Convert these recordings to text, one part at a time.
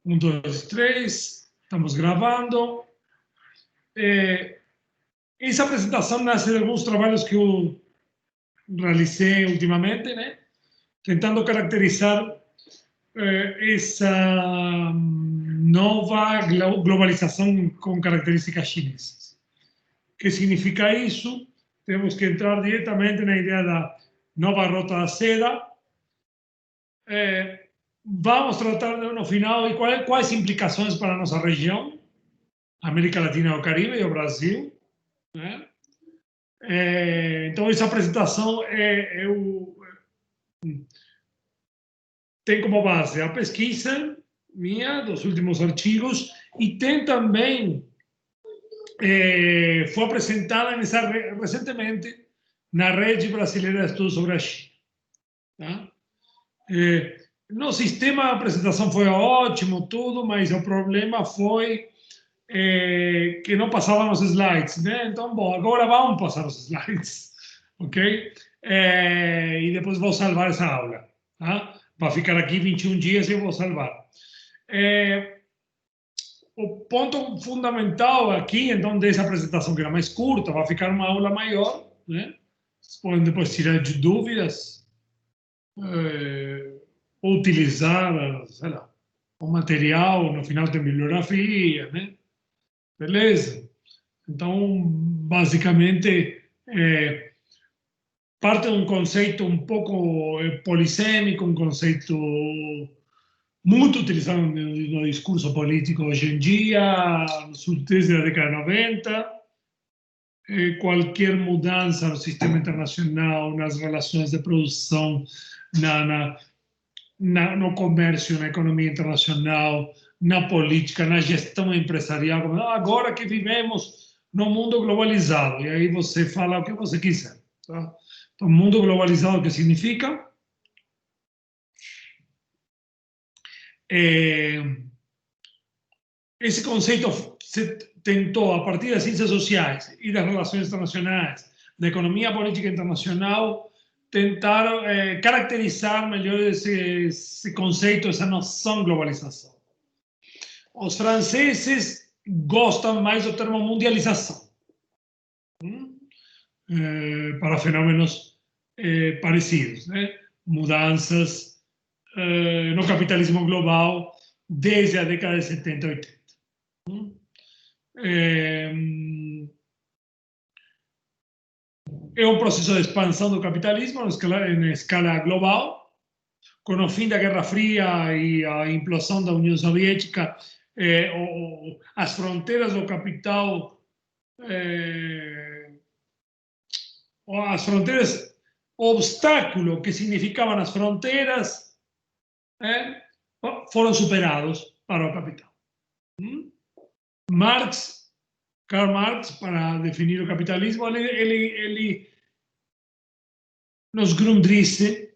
Um, dois, três. Estamos gravando. Essa apresentação nasce de alguns trabalhos que eu realizei ultimamente, né? Tentando caracterizar essa nova globalização com características chinesas. O que significa isso? Temos que entrar diretamente na ideia da nova rota da seda. Vamos tratar no final e quais implicações para a nossa região, América Latina e o Caribe e o Brasil, né? Então, essa apresentação tem como base a pesquisa minha, dos últimos artigos, e tem também, foi apresentada recentemente na Rede Brasileira de Estudos sobre a China. Tá? No sistema a apresentação foi ótimo, tudo, mas o problema foi que não passavam os slides, né? Então, bom, agora vamos passar os slides, ok? E depois vou salvar essa aula, tá? Vai ficar aqui 21 dias e eu vou salvar. O ponto fundamental aqui, então, dessa apresentação, que era mais curta, vai ficar uma aula maior, né? Vocês podem depois tirar de dúvidas, ou utilizar, sei lá, o material, no final tem bibliografia, né? Beleza? Então, basicamente, parte de um conceito um pouco polissêmico, um conceito muito utilizado no discurso político hoje em dia, desde a década de 90. Qualquer mudança no sistema internacional, nas relações de produção, no comércio, na economia internacional, na política, na gestão empresarial. Agora que vivemos no mundo globalizado, e aí você fala o que você quiser. Tá? Então, mundo globalizado, o que significa? Esse conceito se tentou, a partir das ciências sociais e das relações internacionais, da economia política internacional, tentar caracterizar melhor esse conceito, essa noção de globalização. Os franceses gostam mais do termo mundialização, para fenômenos parecidos, né? Mudanças no capitalismo global desde a década de 70 e 80. É um processo de expansão do capitalismo em escala global, com o fim da Guerra Fria e a implosão da União Soviética, as fronteiras do capital, as fronteiras, o obstáculo que significavam as fronteiras, foram superados para o capital. Karl Marx, para definir o capitalismo, ele nos Grundrisse,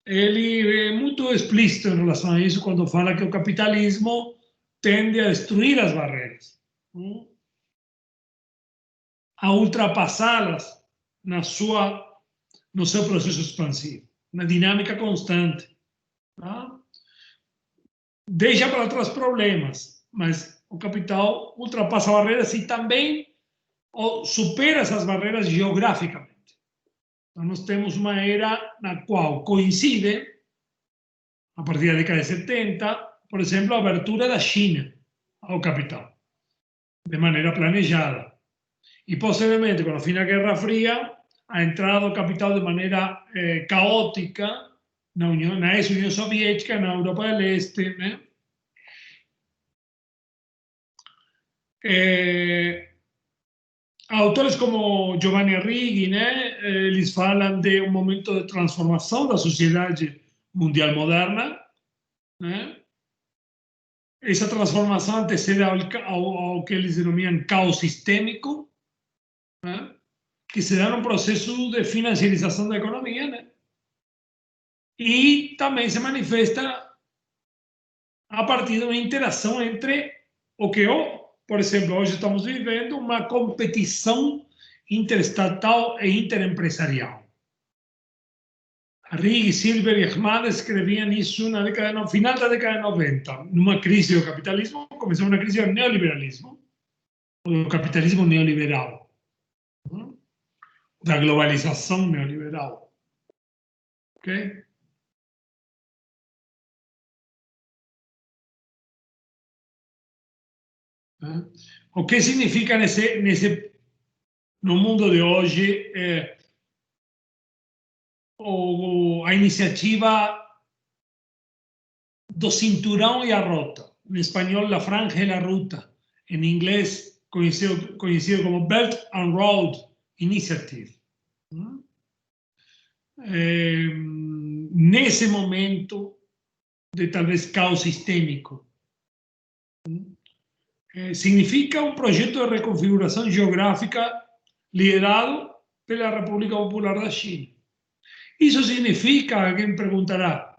ele é muito explícito em relação a isso quando fala que o capitalismo tende a destruir as barreiras, a ultrapassá-las no seu processo expansivo, na dinâmica constante. Tá? Deixa para trás problemas, mas o capital ultrapassa barreiras e também supera essas barreiras geograficamente. Então, nós temos uma era na qual coincide, a partir da década de 70, por exemplo, a abertura da China ao capital, de maneira planejada. E, posteriormente, com o fim da Guerra Fria, a entrada do capital de maneira caótica na ex-União Soviética, na Europa do Leste, né? Autores como Giovanni Arrighi, né, eles falam de um momento de transformação da sociedade mundial moderna, né? Essa transformação antecede ao que eles denominam caos sistêmico, né? Que se dá num processo de financiarização da economia, né? E também se manifesta a partir de uma interação entre o que, por exemplo, hoje estamos vivendo uma competição interestatal e interempresarial. Arrighi, Silver e Ahmad escreviam isso na década, final da década de 90, numa crise do capitalismo, começou uma crise do neoliberalismo, do capitalismo neoliberal, da globalização neoliberal. Ok? O que significa no mundo de hoje a iniciativa do cinturão e a rota. Em espanhol, la franja e la ruta. Em inglês, conhecido como Belt and Road Initiative. Nesse momento de talvez caos sistêmico, significa um projeto de reconfiguração geográfica liderado pela República Popular da China. Isso significa, alguém perguntará,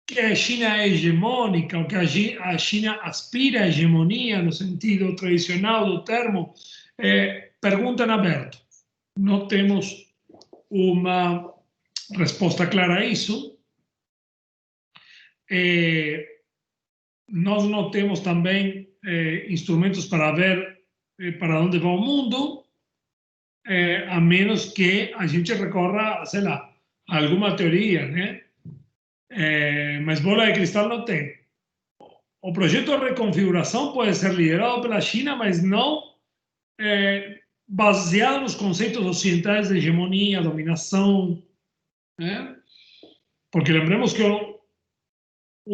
que a China é hegemônica, ou que a China aspira à hegemonia, no sentido tradicional do termo? Pergunta em aberto. Não temos uma resposta clara a isso. Nós não temos também instrumentos para ver para onde vai o mundo, a menos que a gente recorra, sei lá, a alguma teoria, né? Mas bola de cristal não tem. O projeto de reconfiguração pode ser liderado pela China, mas não baseado nos conceitos ocidentais de hegemonia, dominação, né? Porque lembremos que o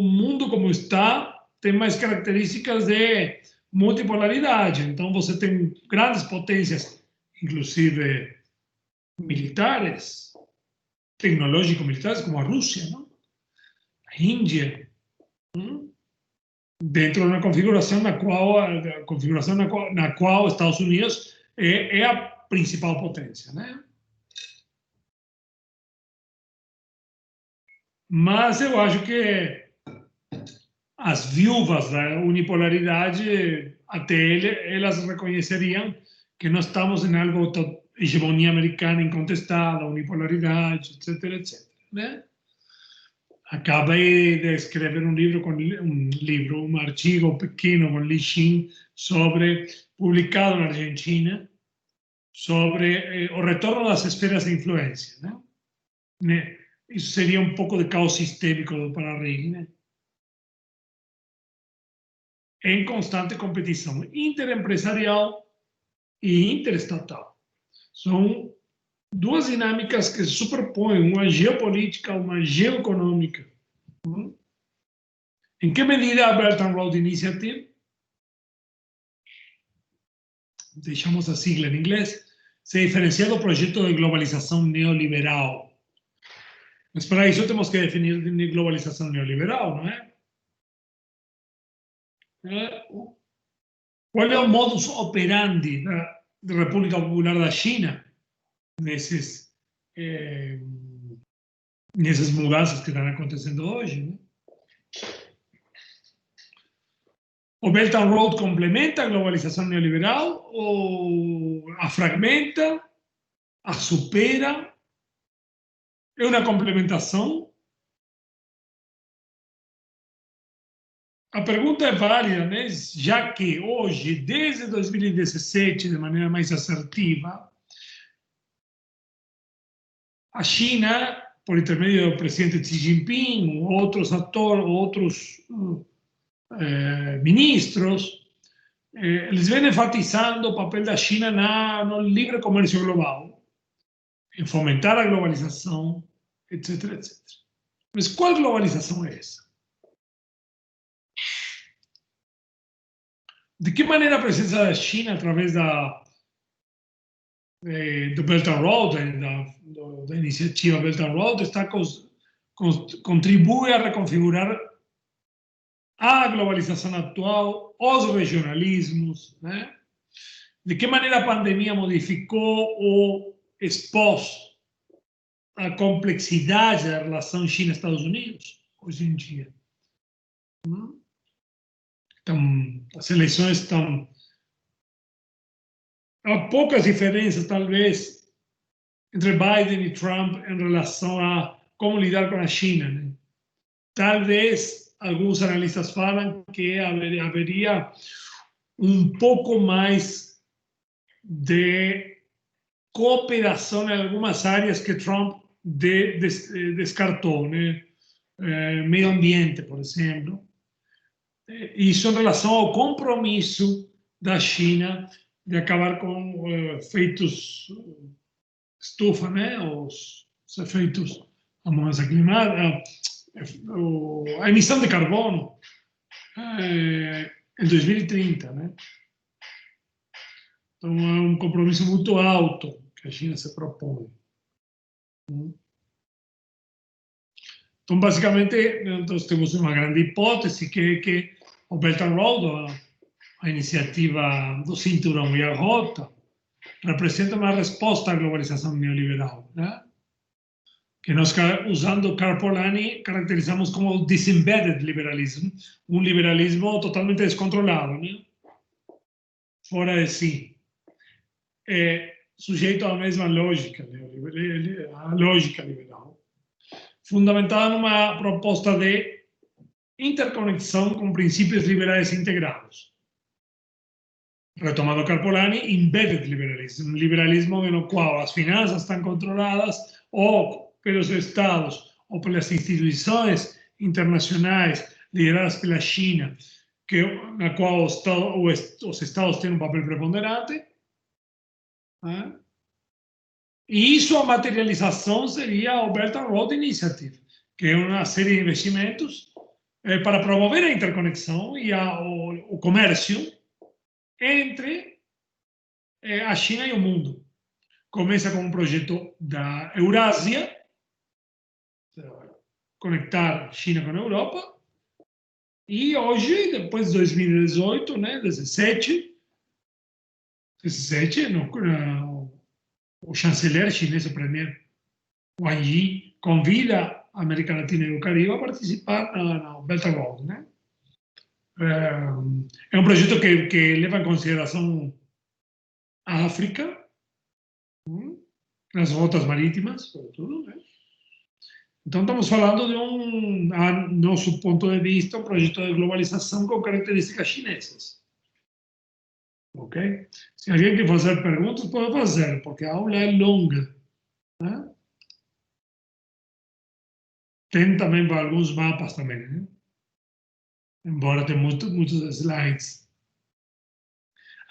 mundo como está tem mais características de multipolaridade. Então você tem grandes potências, inclusive militares, tecnológico-militares, como a Rússia, não? A Índia, dentro de uma configuração na qual Estados Unidos é a principal potência, né? Mas eu acho que as viúvas da unipolaridade, até elas reconheceriam que nós estamos em algo de hegemonia americana incontestada, unipolaridade, etc, etc, né? Acabei de escrever um artigo pequeno com Li Xin publicado na Argentina, sobre o retorno das esferas de influência, né? Isso seria um pouco de caos sistêmico do paradigma, né? Em constante competição interempresarial e interestatal. São duas dinâmicas que se superpõem, uma geopolítica, uma geoeconômica. Em que medida a Belt and Road Initiative, deixamos a sigla em inglês, se diferencia do projeto de globalização neoliberal? Mas para isso temos que definir globalização neoliberal, não é? Qual é o modus operandi da República Popular da China nessas mudanças que estão acontecendo hoje, né? O Belt and Road complementa a globalização neoliberal ou a fragmenta, a supera? É uma complementação? A pergunta é válida, né? Já que hoje, desde 2017, de maneira mais assertiva, a China, por intermédio do presidente Xi Jinping, outros atores, outros ministros, eles vêm enfatizando o papel da China no livre comércio global, em fomentar a globalização, etc, etc. Mas qual globalização é essa? De que maneira a presença da China, através do Belt and Road, da iniciativa Belt and Road, contribui a reconfigurar a globalização atual, os regionalismos, né? De que maneira a pandemia modificou ou expôs a complexidade da relação China-Estados Unidos hoje em dia? Então, as eleições estão... Há poucas diferenças, talvez, entre Biden y Trump en relación a cómo lidar con la China, ¿no? Tal vez algunos analistas hablan que habría un poco más de cooperación en algunas áreas que Trump descartó, ¿no? Medio ambiente, por ejemplo. Isso em relação ao compromisso da China de acabar com efeitos estufa, né? Os efeitos da mudança climática, a emissão de carbono em 2030, né? Então é um compromisso muito alto que a China se propõe. Então, basicamente, nós temos uma grande hipótese que é que o Belt and Road, a iniciativa do Cinturão e a Rota, representa uma resposta à globalização neoliberal, né? Que nós, usando Karl Polanyi, caracterizamos como disembedded liberalism, um liberalismo totalmente descontrolado, né? Fora de si. Sujeito à mesma lógica, a lógica liberal, fundamentada numa proposta de interconexão com princípios liberais integrados. Retomando Karl Polanyi, embedded liberalism, um liberalismo no qual as finanças estão controladas ou pelos estados ou pelas instituições internacionais lideradas pela China, na qual os estados têm um papel preponderante. E isso, a materialização seria o Belt and Road Initiative, que é uma série de investimentos para promover a interconexão e o comércio entre a China e o mundo. Começa com um projeto da Eurásia, conectar China com a Europa, e hoje, depois de 2018, né, 17, o chanceler chinês, o premier Wang Yi, convida a América Latina e o Caribe a participar no Belt and Road, né? É um projeto que leva em consideração a África, nas rotas marítimas, sobretudo, né? Então, estamos falando de a nosso ponto de vista, um projeto de globalização com características chinesas. Ok? Se alguém quer fazer perguntas, pode fazer, porque a aula é longa, né? Tem também para alguns mapas também, né? Embora tenha muitos slides.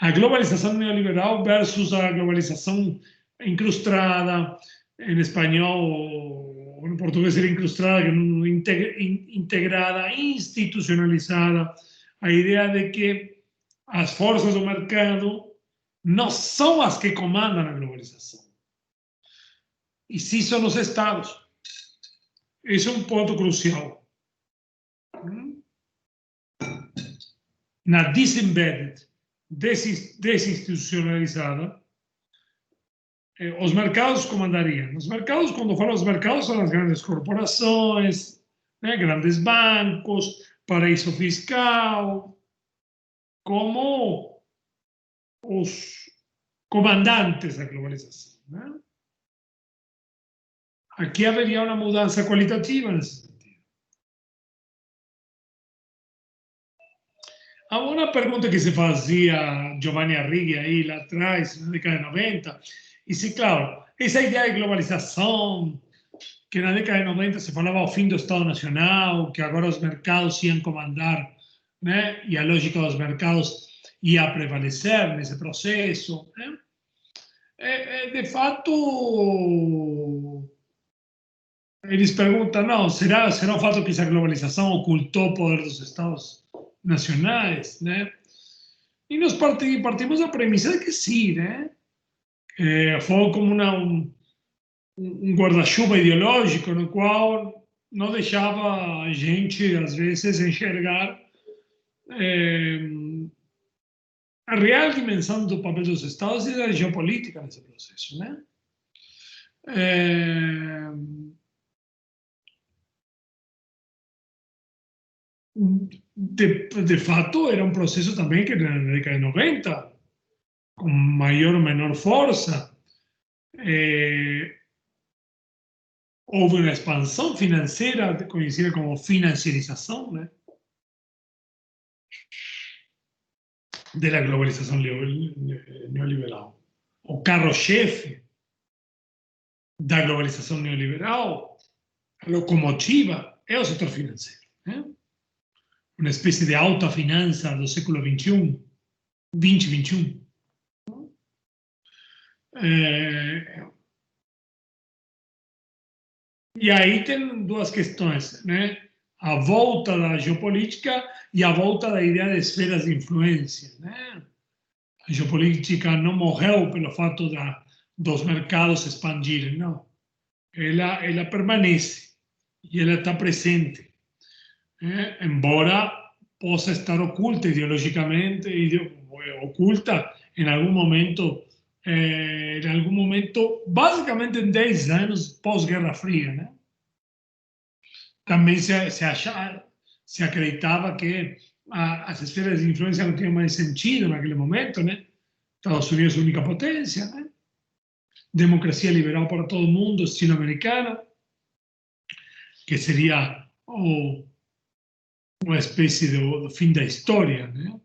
A globalização neoliberal versus a globalização incrustada, em espanhol, ou em português seria incrustada, integrada, institucionalizada. A ideia de que as forças do mercado não são as que comandam a globalização. E sim são os estados. Esse é um ponto crucial. Na disembedded, desinstitucionalizada, os mercados comandariam. Os mercados, quando falo dos mercados, são as grandes corporações, né, grandes bancos, paraíso fiscal, como os comandantes da globalização, né? Aqui haveria uma mudança qualitativa nesse sentido. Há uma pergunta que se fazia Giovanni Arrighi aí lá atrás, na década de 90, e se, claro, essa ideia de globalização, que na década de 90 se falava ao fim do Estado Nacional, que agora os mercados iam comandar, né? E a lógica dos mercados ia prevalecer nesse processo, né? De fato, eles perguntam, não, será o fato que essa globalização ocultou o poder dos Estados nacionais, né? E nós partimos da premissa de que sim, né? Foi como um guarda-chuva ideológico no qual não deixava a gente, às vezes, enxergar a real dimensão do papel dos Estados e da geopolítica nesse processo, né? De fato, era um processo também que na década de 90, com maior ou menor força, houve uma expansão financeira, conhecida como financiarização, né, da globalização neoliberal. O carro-chefe da globalização neoliberal, a locomotiva, é o setor financeiro. Né? Uma espécie de alta finança do século XXI, 2021. E aí tem duas questões, né? A volta da geopolítica e a volta da ideia de esferas de influência, né? A geopolítica não morreu pelo fato dos mercados expandirem, não. Ela permanece e ela está presente, né? Embora possa estar oculta ideologicamente, oculta em algum momento, basicamente em 10 anos pós-Guerra Fria, né? Também se acreditava que as esferas de influência não tinham mais sentido naquele momento, né? Estados Unidos é a única potência, né? Democracia liberal para todo mundo, estilo americano, que seria uma espécie do fim da história, né?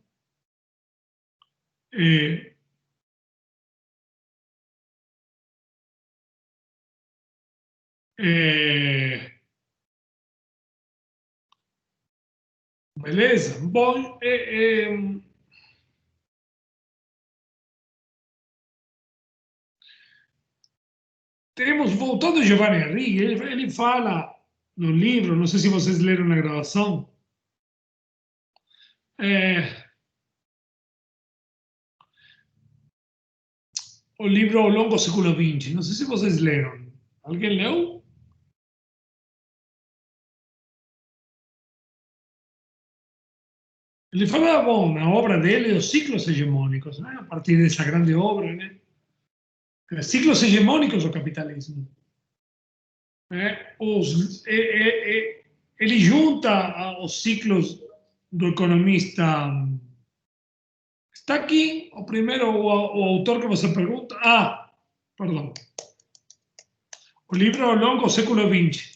Beleza? Bom, voltando a Giovanni Arrighi, ele fala no livro, não sei se vocês leram na gravação, o livro Ao Longo Século XX, não sei se vocês leram. Alguém leu? Ele fala, bom, na obra dele, os ciclos hegemônicos, né? A partir dessa grande obra, né? Ciclos hegemônicos do capitalismo. Ele junta os ciclos do economista. Está aqui o primeiro, o autor que você pergunta. Perdão. O livro Ao Longo Século XX.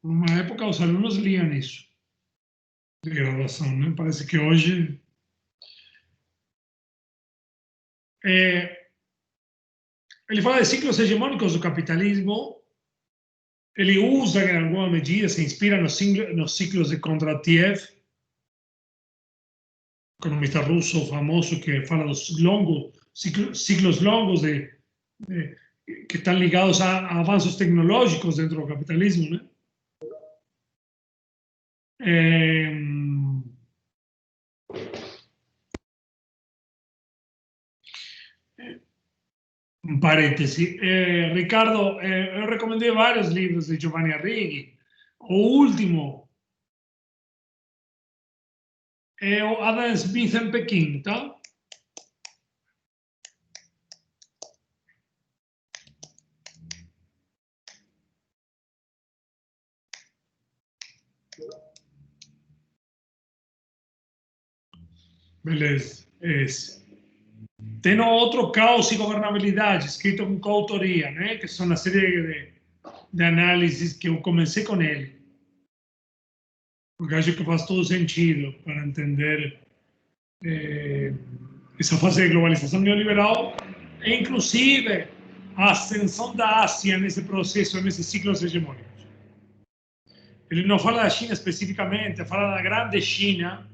Numa época, os alunos liam isso, de graduação, né? Parece que hoje. Ele fala de ciclos hegemônicos do capitalismo. Ele usa, em alguma medida, se inspira nos ciclos de Kondratiev, economista russo famoso que fala dos ciclos longos que estão ligados a avanços tecnológicos dentro do capitalismo, né? Um parêntese. Ricardo, eu recomendei vários livros de Giovanni Arrighi. O último é o Adam Smith em Pequim, tá? Beleza, esse. Tem outro, Caos e Governabilidade, escrito com coautoria, né? Que são uma série de análises que eu comecei com ele. Porque acho que faz todo sentido para entender essa fase de globalização neoliberal e, inclusive, a ascensão da Ásia nesse processo, nesses ciclos hegemônicos. Ele não fala da China especificamente, fala da grande China,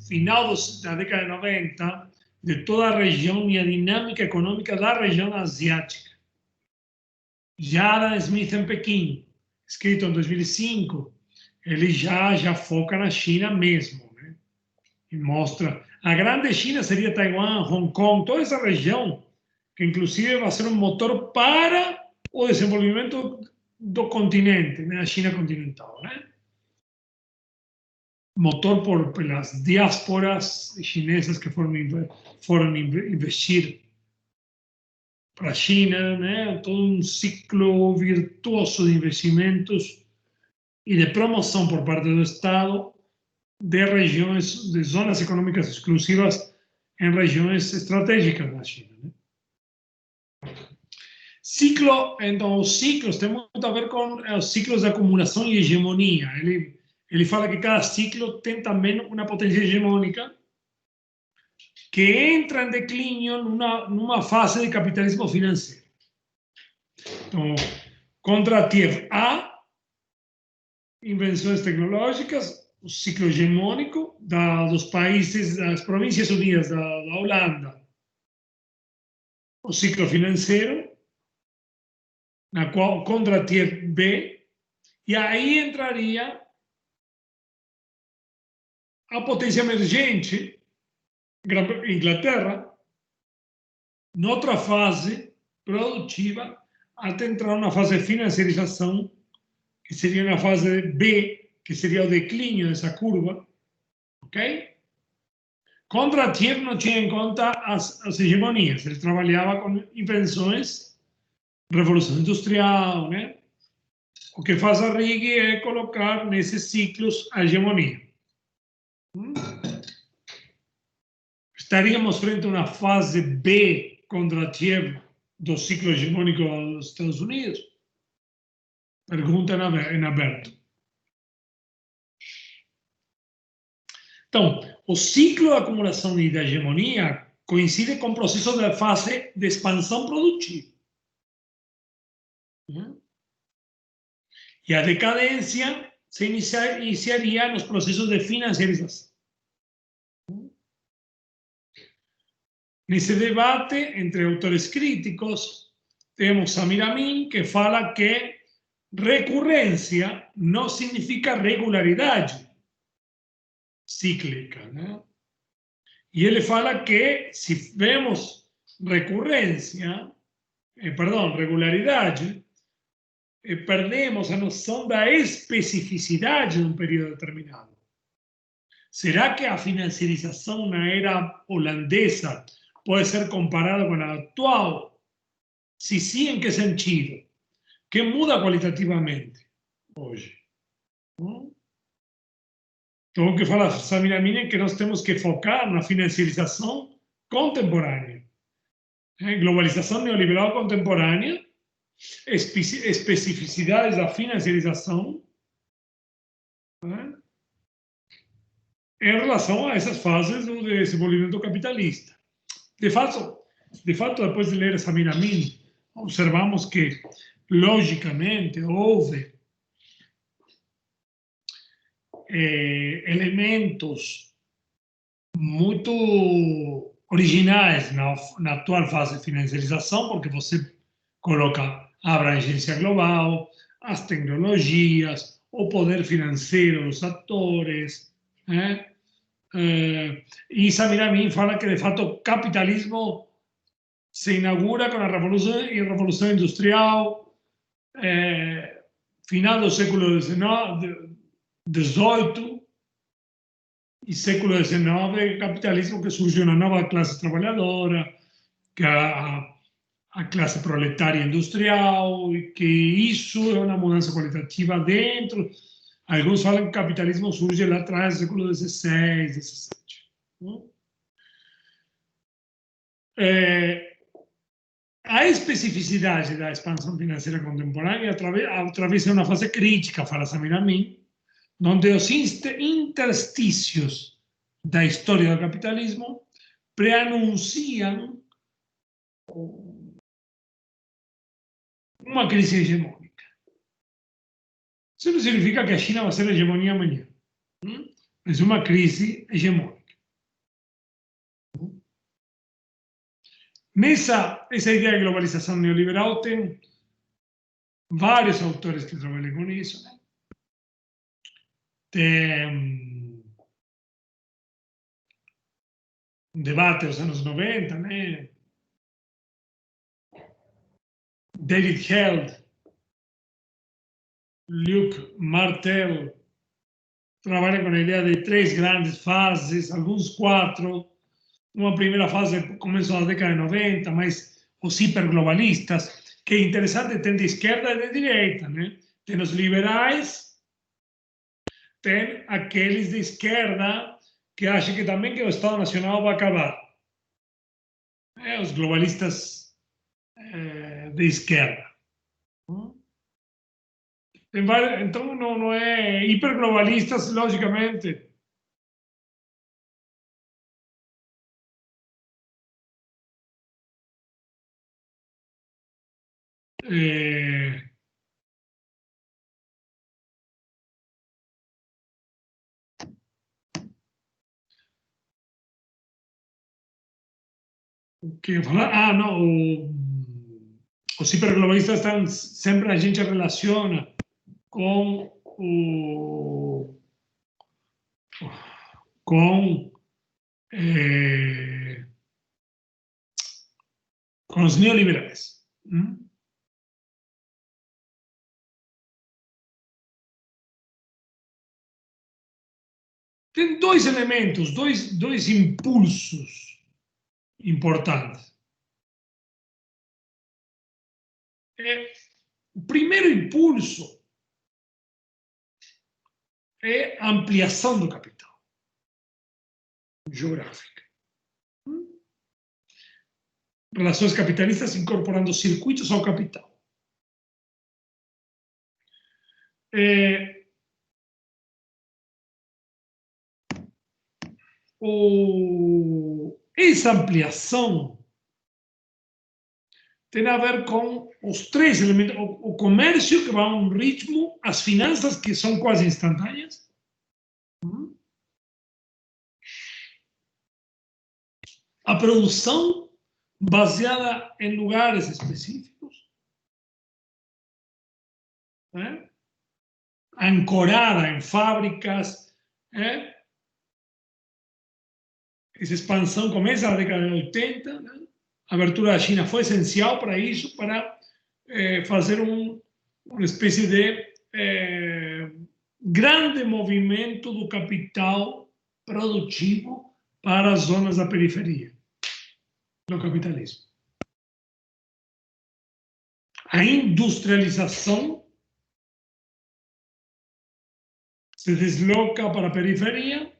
final da década de 90, de toda a região e a dinâmica econômica da região asiática. Já Adam Smith em Pequim, escrito em 2005, ele já foca na China mesmo, né? E mostra a grande China seria Taiwan, Hong Kong, toda essa região que inclusive vai ser um motor para o desenvolvimento do continente, né? A China continental, né? Motor pelas diásporas chinesas que foram investir para a China, né? Todo um ciclo virtuoso de investimentos e de promoção por parte do Estado de regiões, de zonas econômicas exclusivas em regiões estratégicas da China, né? Ciclo, então, os ciclos têm muito a ver com os ciclos de acumulação e hegemonia. Ele fala que cada ciclo tem também uma potência hegemônica que entra em declínio numa fase de capitalismo financeiro. Então, Kondratiev A, invenções tecnológicas, o ciclo hegemônico dos países, das províncias unidas da Holanda, o ciclo financeiro, na qual Kondratiev B, e aí entraria a potência emergente, Inglaterra, noutra fase produtiva, até entrar na fase de financiarização, que seria na fase B, que seria o declínio dessa curva, ok? Kondratiev não tinha em conta as hegemonias, ele trabalhava com invenções, revolução industrial, né? O que faz a Righi é colocar nesses ciclos a hegemonia. Estaríamos frente a uma fase B Kondratiev do ciclo hegemônico dos Estados Unidos? Pergunta em aberto. Então, o ciclo de acumulação e da hegemonia coincide com o processo da fase de expansão produtiva. E a decadência se iniciaria nos processos de financiarização. Nesse debate entre autores críticos, temos Samir Amin, que fala que recorrência não significa regularidade cíclica, né? E ele fala que se vemos regularidade, perdemos a noção da especificidade de um período determinado. Será que a financiarização na era holandesa pode ser comparada com a atual? Se sim, em que sentido? Que muda qualitativamente hoje? Então, o que fala Samir Amin é que nós temos que focar na financiarização contemporânea. Globalização neoliberal contemporânea, especificidades da financiarização, em relação a essas fases do desenvolvimento capitalista. De fato, depois de ler Samir Amin, observamos que, logicamente, houve elementos muito originais na atual fase de financiarização, porque você coloca a abrangência global, as tecnologias, o poder financeiro dos atores, né? E Samir Amin fala que, de fato, o capitalismo se inaugura com a Revolução Industrial, final do século XVIII e século XIX, capitalismo que surge uma nova classe trabalhadora, que é a classe proletária industrial, e que isso é uma mudança qualitativa dentro. Alguns falam que o capitalismo surge lá atrás, no século XVI, XVII. A especificidade da expansão financeira contemporânea atravessa uma fase crítica, fala Samir Amin, onde os interstícios da história do capitalismo preanunciam uma crise hegemônica. Isso não significa que a China vai ser a hegemonia amanhã, mas uma crise hegemônica. Essa ideia de globalização neoliberal tem vários autores que trabalham com isso, né? Tem um debate dos anos 90, né? David Held, Luc Martel trabalham com a ideia de 3 grandes fases, alguns 4. Uma primeira fase começou na década de 90, mas os hiperglobalistas, que é interessante, tem de esquerda e de direita, né? Tem os liberais, tem aqueles de esquerda que acham que também que o Estado Nacional vai acabar. Os globalistas de esquerda. Então, não é hiperglobalistas, logicamente. O que eu ia falar? Ah, não. Os hiperglobalistas estão sempre, a gente relaciona com com os neoliberais. Tem dois elementos, dois impulsos importantes. O primeiro impulso é a ampliação do capital geográfica. Relações capitalistas incorporando circuitos ao capital. Essa ampliação tem a ver com os três elementos: o comércio, que vai a um ritmo, as finanças, que são quase instantâneas, a produção baseada em lugares específicos, ancorada em fábricas. Essa expansão começa na década de 80. A abertura da China foi essencial para isso, para fazer uma espécie de grande movimento do capital produtivo para as zonas da periferia do capitalismo. A industrialização se desloca para a periferia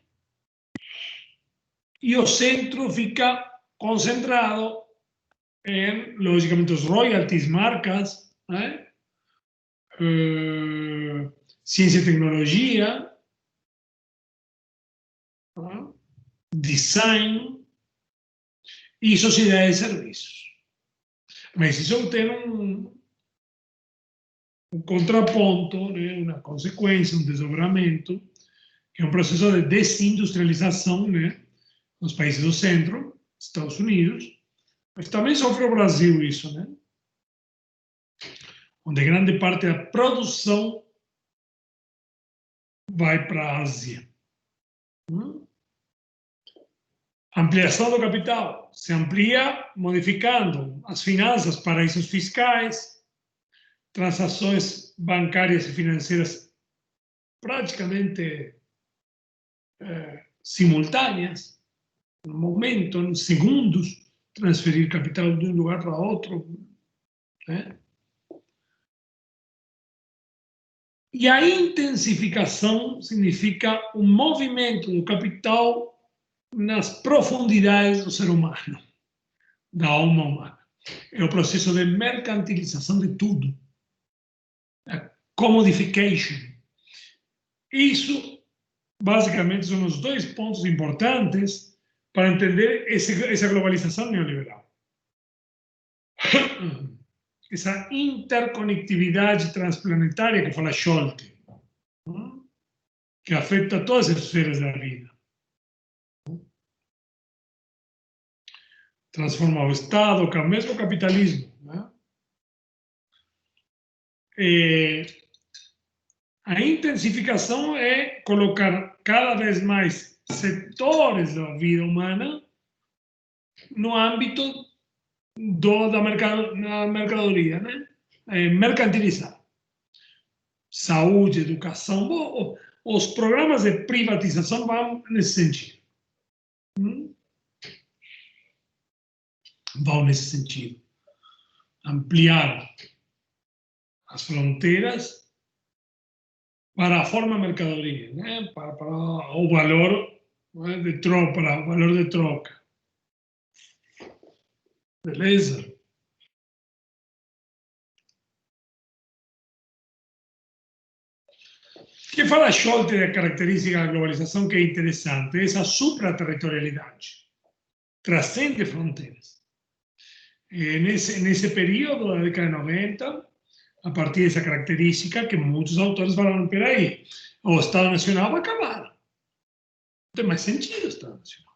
e o centro fica concentrado em, logicamente, os royalties, marcas, ciência e tecnologia, design e sociedade de serviços. Mas isso tem um contraponto, uma consequência, um desdobramento, que é um processo de desindustrialização nos países do centro, Estados Unidos, mas também sofre o Brasil isso, onde grande parte da produção vai para a Ásia. Ampliação do capital. Se amplia modificando as finanças, paraísos fiscais, transações bancárias e financeiras praticamente simultâneas, no momento, em segundos, transferir capital de um lugar para outro. E a intensificação significa um movimento do capital nas profundidades do ser humano, da alma humana. É o processo de mercantilização de tudo. A commodification. Isso, basicamente, são os dois pontos importantes para entender essa globalização neoliberal. Essa interconectividade transplanetária que fala Scholti, que afeta todas as esferas da vida. Transforma o Estado, que é o mesmo capitalismo. A intensificação é colocar cada vez mais setores da vida humana no âmbito da mercadoria, mercantilizar. Saúde, educação, os programas de privatização vão nesse sentido. Vão nesse sentido. Ampliar as fronteiras para a forma mercadoria, né? Para o valor, né, de troca, para o valor de troca. Beleza? O que fala Scholtes da característica da globalização que é interessante? Essa supraterritorialidade. Transcende fronteiras. Nesse período da década de 90, a partir dessa característica que muitos autores falaram, peraí, o Estado Nacional vai acabar. Não tem mais sentido o Estado Nacional.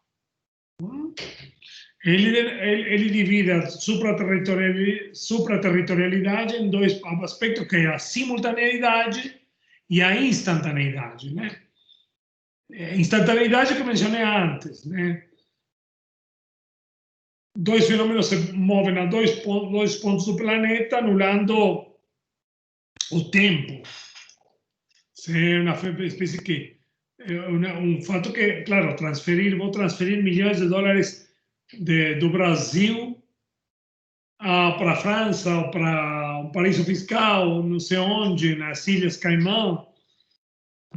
Ele divide a supraterritorialidade em dois aspectos, que é a simultaneidade e a instantaneidade, né? Instantaneidade que mencionei antes, né? Dois fenômenos se movem a dois pontos do planeta, anulando o tempo. É uma espécie que fato que, claro, vou transferir milhões de dólares do Brasil para a França, ou para um paraíso fiscal, não sei onde, nas Ilhas Caimão,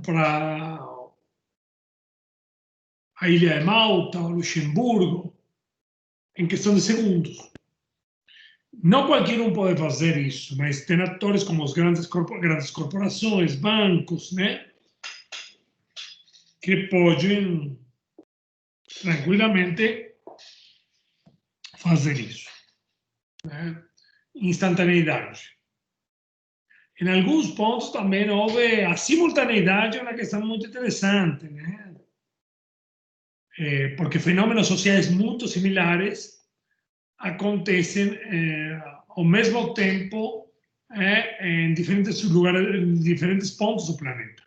para a Ilha de Malta, ou Luxemburgo, em questão de segundos. Não qualquer um pode fazer isso, mas tem atores como as grandes corporações, bancos, né? Que podem tranquilamente fazer isso. Né? Instantaneidade. Em alguns pontos também houve a simultaneidade, é uma questão muito interessante, né? Porque fenômenos sociais muito similares acontecem ao mesmo tempo em diferentes lugares, em diferentes pontos do planeta.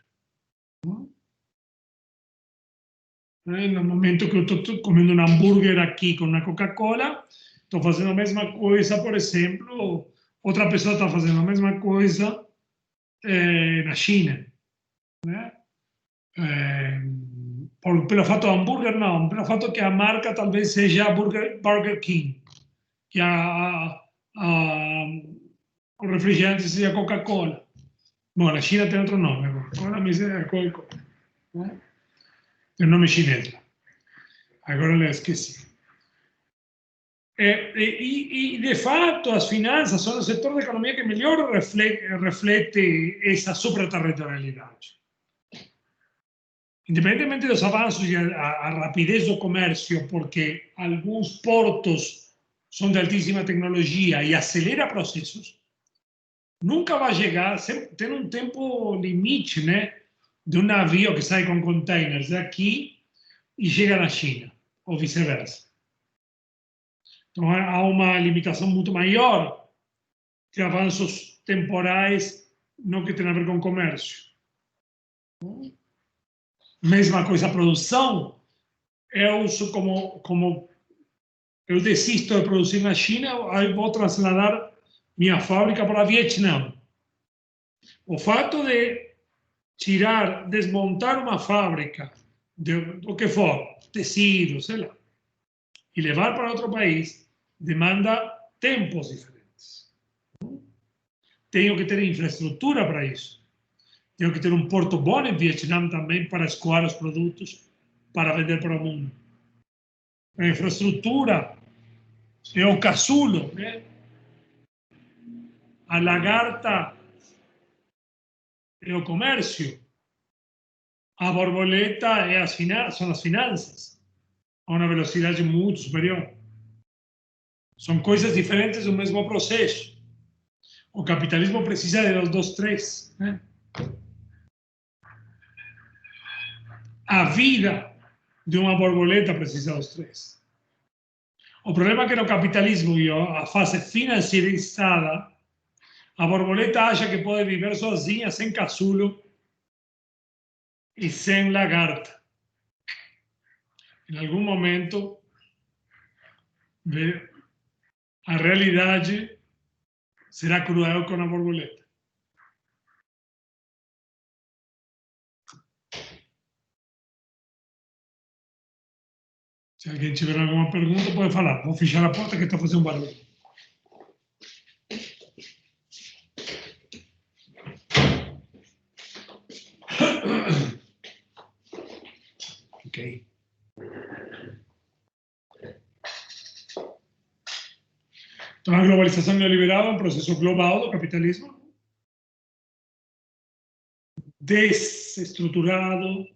No momento que eu estou comendo um hambúrguer aqui com uma Coca-Cola, estou fazendo a mesma coisa, por exemplo, outra pessoa está fazendo a mesma coisa na China. Né? Pelo fato do hambúrguer, não. Pelo fato que a marca talvez seja Burger King, que o refrigerante seja Coca-Cola. Bom, na China tem outro nome. Coca-Cola é Coca-Cola. Né? Tem nome chinês. Agora eu esqueci. E, de fato, as finanças são o setor da economia que melhor reflete essa supraterritorialidade. Independentemente dos avanços e a rapidez do comércio, porque alguns portos são de altíssima tecnologia e acelera processos, nunca vai chegar, tem um tempo limite, né, de um navio que sai com containers daqui e chega na China, ou vice-versa. Então há uma limitação muito maior que avanços temporais, não que tem a ver com comércio. Mesma coisa a produção. Eu sou como eu desisto de produzir na China, aí vou trasladar minha fábrica para o Vietnã. O fato de desmontar uma fábrica, do que for, tecido, sei lá, e levar para outro país, demanda tempos diferentes. Tenho que ter infraestrutura para isso. Tenho que ter um porto bom em Vietnã também para escoar os produtos para vender para o mundo. A infraestrutura é o caçulo, né? A lagarta é o comércio. A borboleta são as finanças, a uma velocidade muito superior. São coisas diferentes do mesmo processo. O capitalismo precisa de dos três. Né? A vida de uma borboleta precisa dos três. O problema é que no capitalismo e a fase financeirizada, a borboleta acha que pode viver sozinha, sem caçulo e sem lagarta. Em algum momento, a realidade será cruel com a borboleta. Se alguém tiver alguma pergunta, pode falar. Vou fechar a porta que está fazendo barulho. Ok. Então, a globalização neoliberal é um processo global do capitalismo, desestruturado,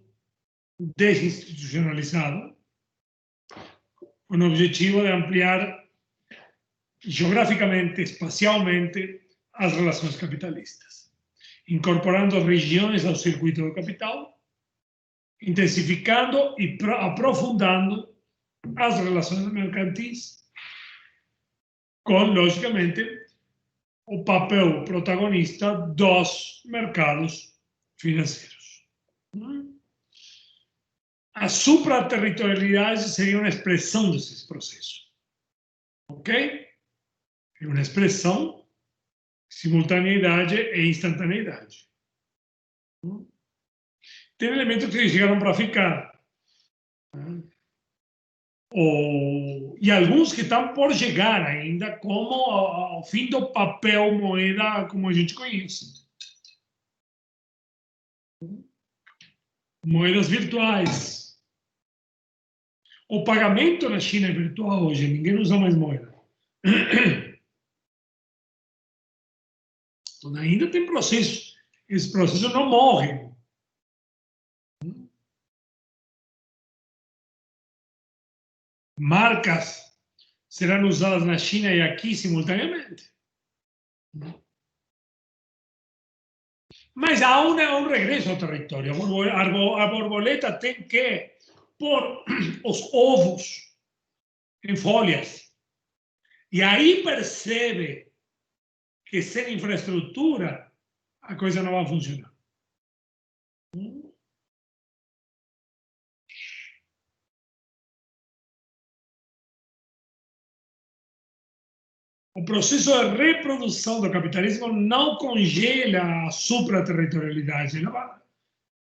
desinstitucionalizado, com o objetivo de ampliar geograficamente, espacialmente, as relações capitalistas, incorporando regiões ao circuito do capital, intensificando e aprofundando as relações mercantis, com, logicamente, o papel protagonista dos mercados financeiros. A supraterritorialidade seria uma expressão desses processos. Ok? É uma expressão, simultaneidade e instantaneidade. Tem elementos que chegaram para ficar. E alguns que estão por chegar ainda, como ao fim do papel moeda como a gente conhece. Moedas virtuais. O pagamento na China é virtual hoje, ninguém usa mais moeda. Então, ainda tem processo. Esse processo não morre. Marcas serão usadas na China e aqui simultaneamente. Mas há um regresso ao território. A borboleta tem que pôr os ovos em folhas. E aí percebe que sem infraestrutura a coisa não vai funcionar. O processo de reprodução do capitalismo não congela a supraterritorialidade, ela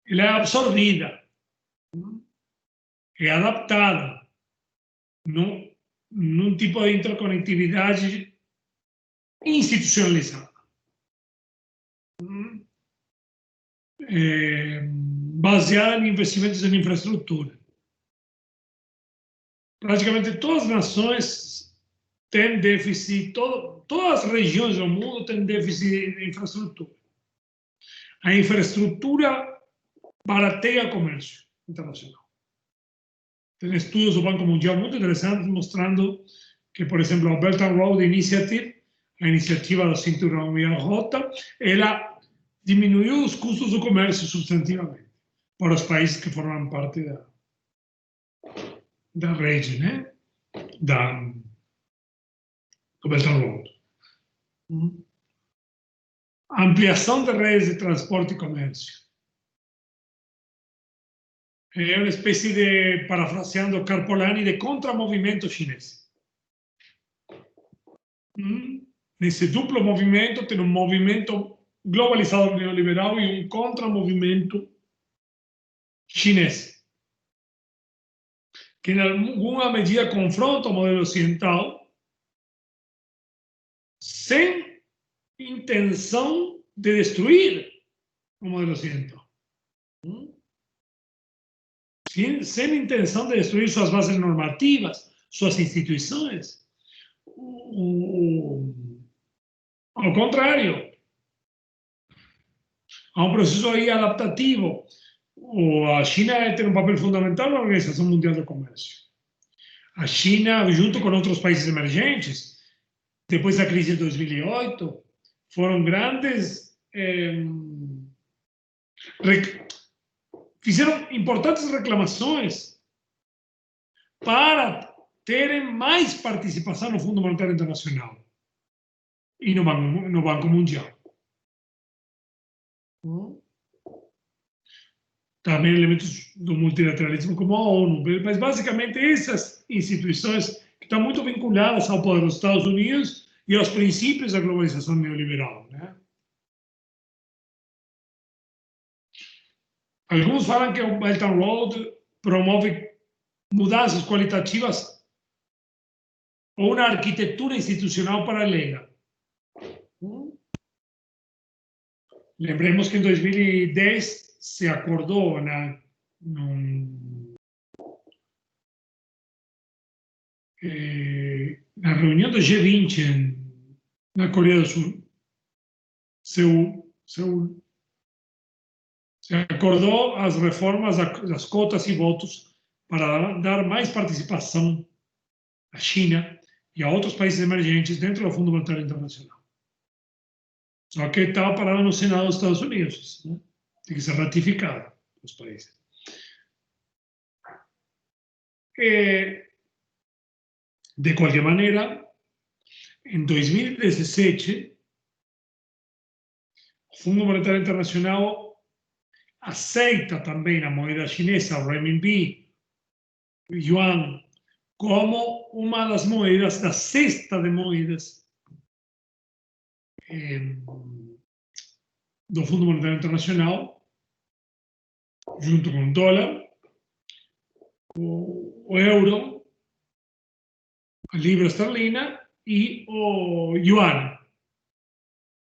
é absorvida, é adaptada num tipo de interconectividade institucionalizada, baseada em investimentos em infraestrutura. Praticamente todas as nações têm déficit, todas as regiões do mundo têm déficit de infraestrutura. A infraestrutura barateia o comércio internacional. Tem estudos do Banco Mundial muito interessantes mostrando que, por exemplo, a Belt and Road Initiative, a iniciativa do Cinturão e a Rota, ela diminuiu os custos do comércio substantivamente para os países que formam parte da rede, né? Do Belt and Road. Ampliação de redes de transporte e comércio. É uma espécie de, parafraseando Carpolani, de contramovimento chinês. Nesse duplo movimento, tem um movimento globalizado neoliberal e um contramovimento chinês, que em alguma medida confronta o modelo ocidental sem intenção de destruir o modelo ocidental. Sem intenção de destruir suas bases normativas, suas instituições. Ao contrário, há um processo aí adaptativo. A China tem um papel fundamental na Organização Mundial do Comércio. A China, junto com outros países emergentes, depois da crise de 2008, foram grandes... fizeram importantes reclamações para terem mais participação no Fundo Monetário Internacional e no Banco Mundial. Também elementos do multilateralismo como a ONU, mas basicamente essas instituições que estão muito vinculadas ao poder dos Estados Unidos e aos princípios da globalização neoliberal, né? Alguns falam que o Belt and Road promove mudanças qualitativas ou uma arquitetura institucional paralela. Lembremos que em 2010 se acordou na reunião do G20 na Coreia do Sul, Seul, se acordou as reformas das cotas e votos para dar mais participação à China e a outros países emergentes dentro do Fundo Monetário Internacional. Só que estava parado no Senado dos Estados Unidos, né? Tem que ser ratificado nos países. De qualquer maneira, em 2017, o Fundo Monetário Internacional aceita também a moeda chinesa, o renminbi, o yuan, como uma das moedas, da cesta de moedas do Fundo Monetário Internacional, junto com o dólar, o euro, a libra esterlina e o yuan.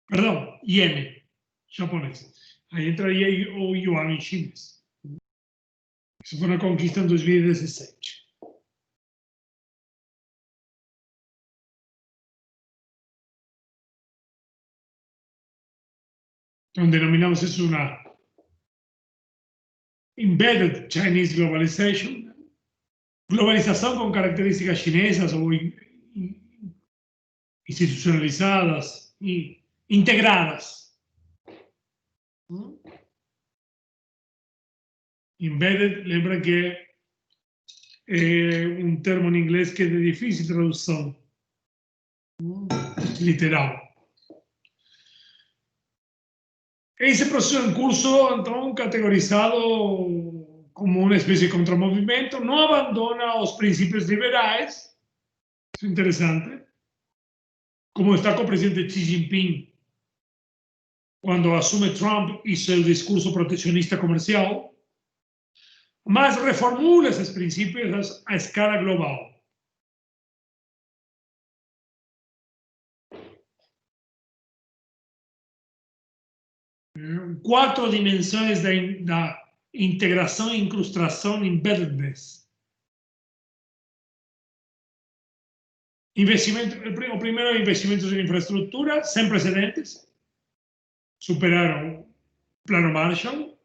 Perdão, iene japonês. Aí entraria o yuan chinês. Isso foi uma conquista em 2017. Então, denominamos isso uma embedded Chinese globalization, globalização com características chinesas ou institucionalizadas e integradas. Embedded, lembra que é um termo em inglês que é de difícil tradução literal. Esse processo em curso, então, categorizado como uma espécie de contramovimento, não abandona os princípios liberais, isso é interessante, como destacou o presidente Xi Jinping quando assume Trump e seu discurso protecionista comercial, mas reformula esses princípios a escala global. Quatro dimensões da integração e incrustação embeddedness. O primeiro é investimentos em infraestrutura sem precedentes, superaram o Plano Marshall,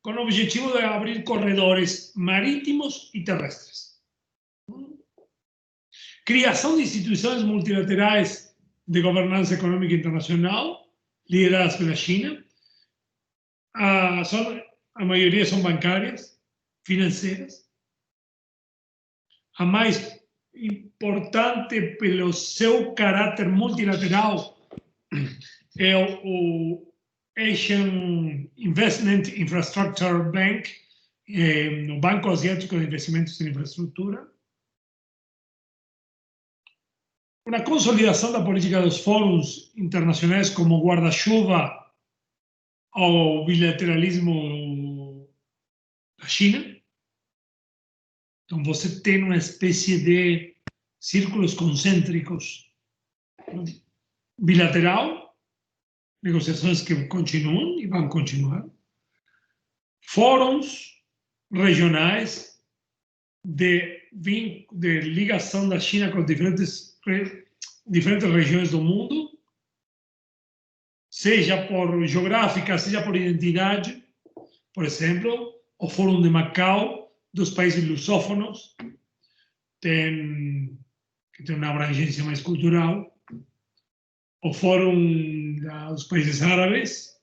com o objetivo de abrir corredores marítimos e terrestres. Criação de instituições multilaterais de governança econômica internacional, lideradas pela China. A maioria são bancárias, financeiras. A mais importante pelo seu caráter multilateral é o Asian Investment Infrastructure Bank, o Banco Asiático de Investimentos em Infraestrutura. Uma consolidação da política dos fóruns internacionais como guarda-chuva ao bilateralismo da China. Então, você tem uma espécie de círculos concêntricos bilateral, negociações que continuam e vão continuar. Fóruns regionais de ligação da China com diferentes regiões do mundo, seja por geográfica, seja por identidade. Por exemplo, o Fórum de Macau, dos países lusófonos, que tem uma abrangência mais cultural. O Fórum dos Países Árabes,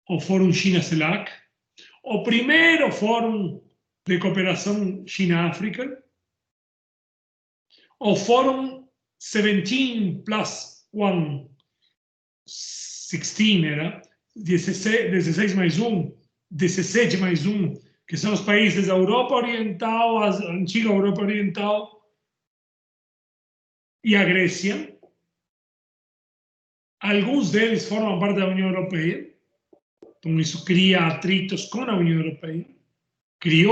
o Fórum China-CELAC, o primeiro Fórum de Cooperação China-África, o Fórum 17+1, 16 era, 16 mais 1, 17 mais 1, que são os países da Europa Oriental, a antiga Europa Oriental e a Grécia. Alguns deles formam parte da União Europeia, então isso cria atritos com a União Europeia, cria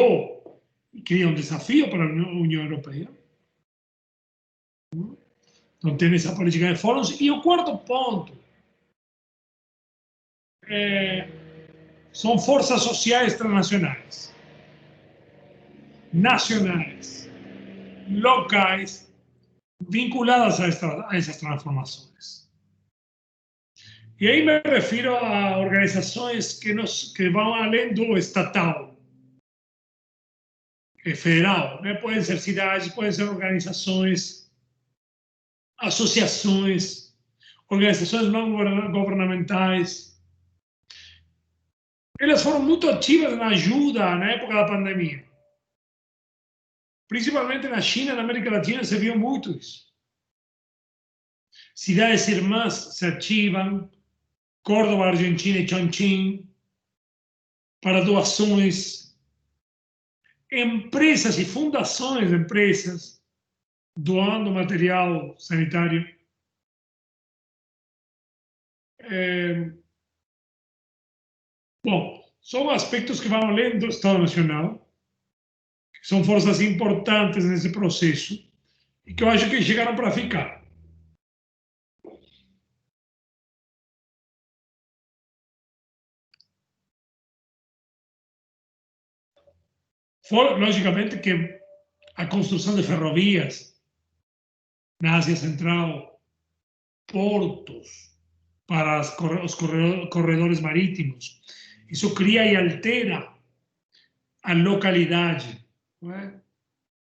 um desafio para a União Europeia. Então tem essa política de fóruns. E o quarto ponto são forças sociais transnacionais. nacionales, locais, vinculadas a esas transformações. E aí me refiro a organizações que vão além do estatal, federal, né? Podem ser cidades, podem ser organizações, associações, organizações não governamentais. Elas foram muito ativas na ajuda na época da pandemia. Principalmente na China, na América Latina, se viu muito isso. Cidades irmãs se ativam, Córdoba, Argentina e Chongqing, para doações. Empresas e fundações de empresas doando material sanitário. Bom, são aspectos que vão além do Estado Nacional, que são forças importantes nesse processo e que eu acho que chegaram para ficar. Logicamente que a construção de ferrovias na Ásia Central, portos para os corredores marítimos, isso cria e altera a localidade. Não é?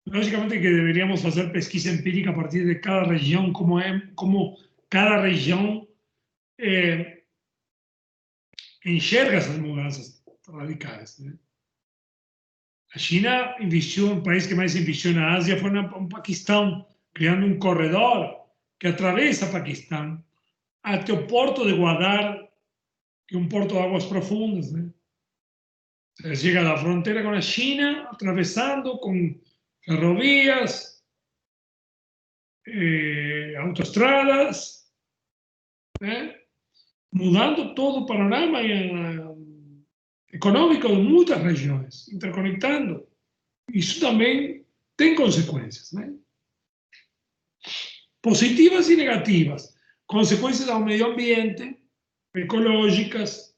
Logicamente que deveríamos fazer pesquisa empírica a partir de cada região, como cada região enxerga essas mudanças radicais. Né? A China investiu, o país que mais investiu na Ásia foi no Paquistão, criando um corredor que atravessa Paquistão até o porto de Gwadar, que é um porto de águas profundas. Né? Se chega da fronteira com a China, atravessando com ferrovias, autoestradas, né? Mudando todo o panorama econômico de muitas regiões, interconectando. Isso também tem consequências, né? Positivas e negativas. Consequências ao meio ambiente, ecológicas.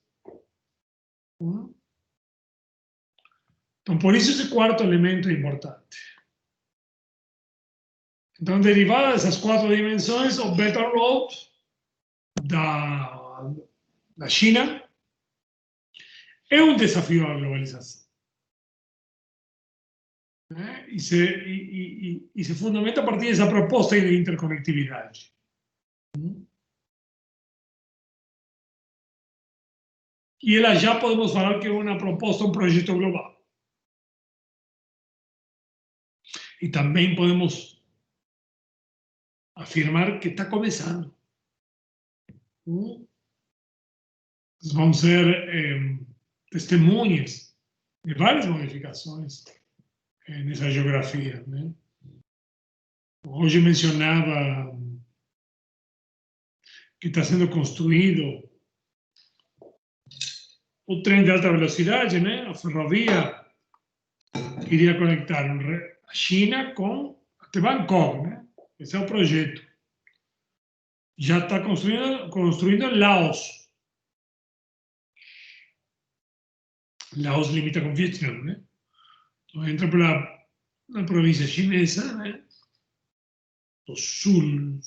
Então, por isso esse quarto elemento é importante. Então, derivada dessas quatro dimensões, o Belt and Road da China é um desafio à globalização. Né? E se fundamenta a partir dessa proposta de interconectividade. E ela já podemos falar que é uma proposta, um projeto global. E também podemos afirmar que está começando. Vamos ser testemunhas de várias modificações nessa geografia. Né? Hoje mencionava que está sendo construído o trem de alta velocidade, né? A ferrovia que iria conectar a China com até Bangkok. Né? Esse é o projeto. Já está construindo em Laos. Laos limita com Vietnã, né? Então entra pela província chinesa, né? O sul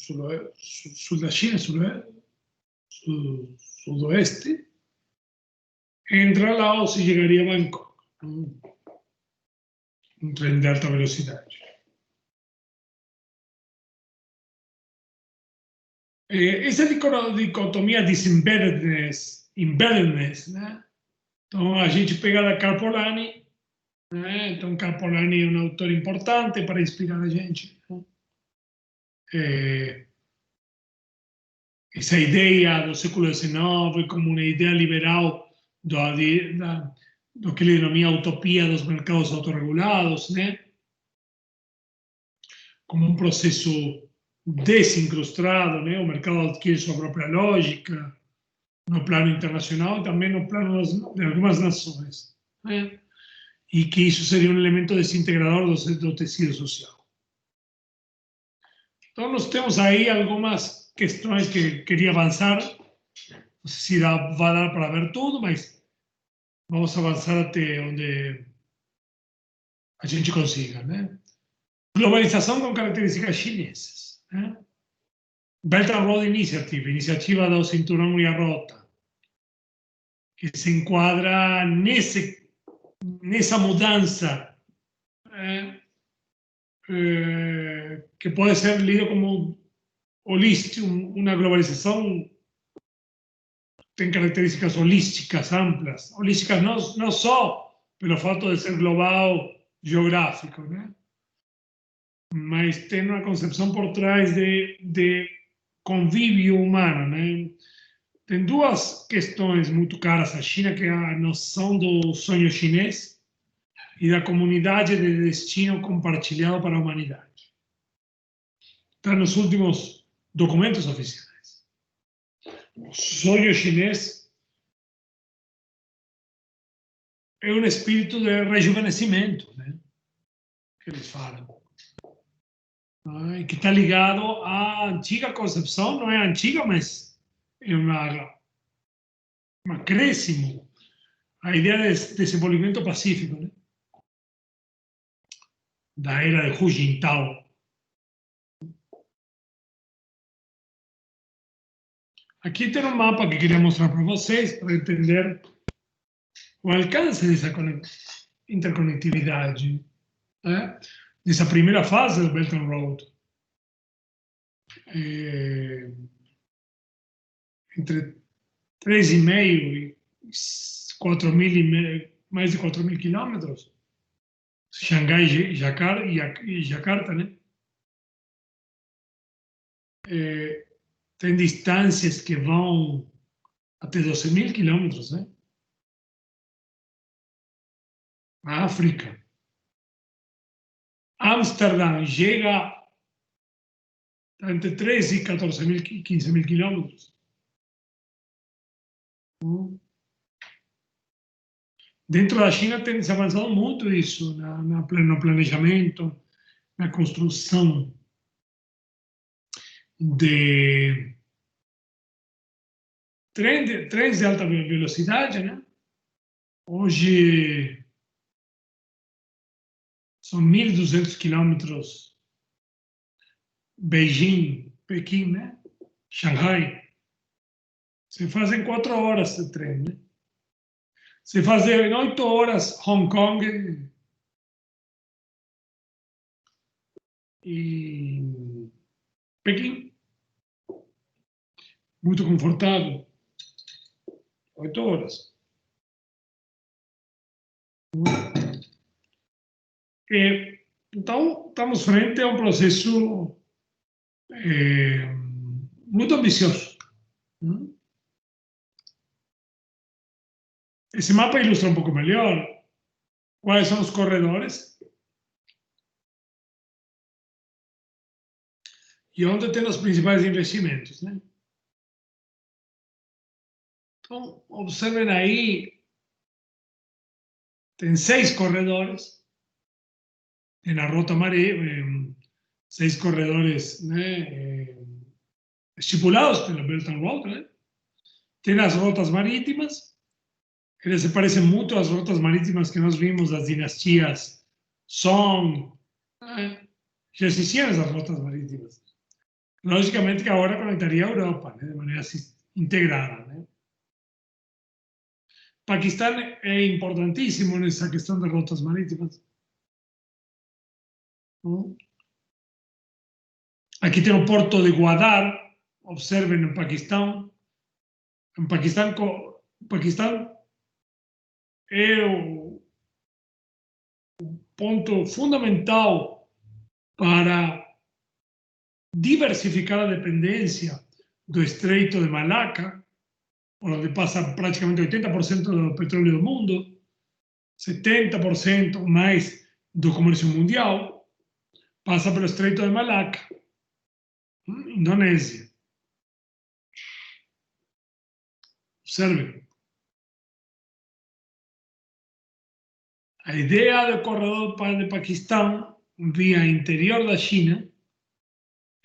da China, sudoeste, entra Laos e chegaria a Bangkok. Um trem de alta velocidade. Essa dicotomia embeddedness, né? Então a gente pega da Karpolany, né? Então Karpolany é um autor importante para inspirar a gente. Né? Essa ideia do século XIX como uma ideia liberal do que ele denomina utopia dos mercados autorregulados, né? Como um processo desincrustado, né? O mercado adquire sua própria lógica no plano internacional e também no plano de algumas nações, né? E que isso seria um elemento desintegrador do tecido social. Então, nós temos aí algumas questões que queria avançar. Não sei se vai dar para ver tudo, mas vamos avançar até a gente consiga, né? Globalização com características chinesas, né? Belt and Road Initiative, iniciativa do Cinturão e a Rota, que se enquadra nessa mudança que pode ser lido como holístico, uma globalização tem características holísticas amplas, holísticas não só pelo fato de ser global geográfico, né? Mas tem uma concepção por trás de convívio humano, né? Tem duas questões muito caras à China, que é a noção do sonho chinês e da comunidade de destino compartilhado para a humanidade. Está nos últimos documentos oficiais. O sonho chinês é um espírito de rejuvenescimento, né? Que eles falam. Que está ligado à antiga concepção, não é antiga, mas é um acréscimo à ideia de desenvolvimento pacífico, né? Da era de Hu Jintao. Aqui tem um mapa que queria mostrar para vocês, para entender o alcance dessa interconectividade, né? Dessa primeira fase do Belt and Road. Entre 3,5 e 4.000 mais de 4.000 quilômetros, Xangai e Jakarta, né? Tem distâncias que vão até 12.000 quilômetros, né? Na África. Amsterdã chega entre 13 e 14.000, 15.000 quilômetros. Dentro da China tem se avançado muito isso, no planejamento, na construção de trens de alta velocidade, né? Hoje são 1.200 quilômetros Beijing, Pequim, né? Xangai. Se fazem 4 horas de trem, né? Se fazer em 8 horas Hong Kong e Pequim. Muito confortável. 8 horas. Então, estamos frente a um processo muito ambicioso. Esse mapa ilustra um pouco melhor quais são os corredores e onde tem os principais investimentos, né? Então, observem aí, tem 6 corredores, tem a rota marítima, 6 corredores, né, estipulados pelo Belt and Road, né? Tem as rotas marítimas, eles se parecem muito às rotas marítimas que nós vimos das dinastias Song, né? Já existiam essas rotas marítimas. Logicamente que agora conectaria a Europa, né, de maneira integrada, né? Paquistão é importantíssimo nessa questão de rotas marítimas. Aqui tem o porto de Gwadar, observem no Paquistão. Em Paquistão é o ponto fundamental para diversificar a dependência do Estreito de Malaca, por onde passa praticamente 80% do petróleo do mundo, 70% mais do comércio mundial, passa pelo Estreito de Malaca, Indonésia. Observe. A ideia do corredor de Paquistão via interior da China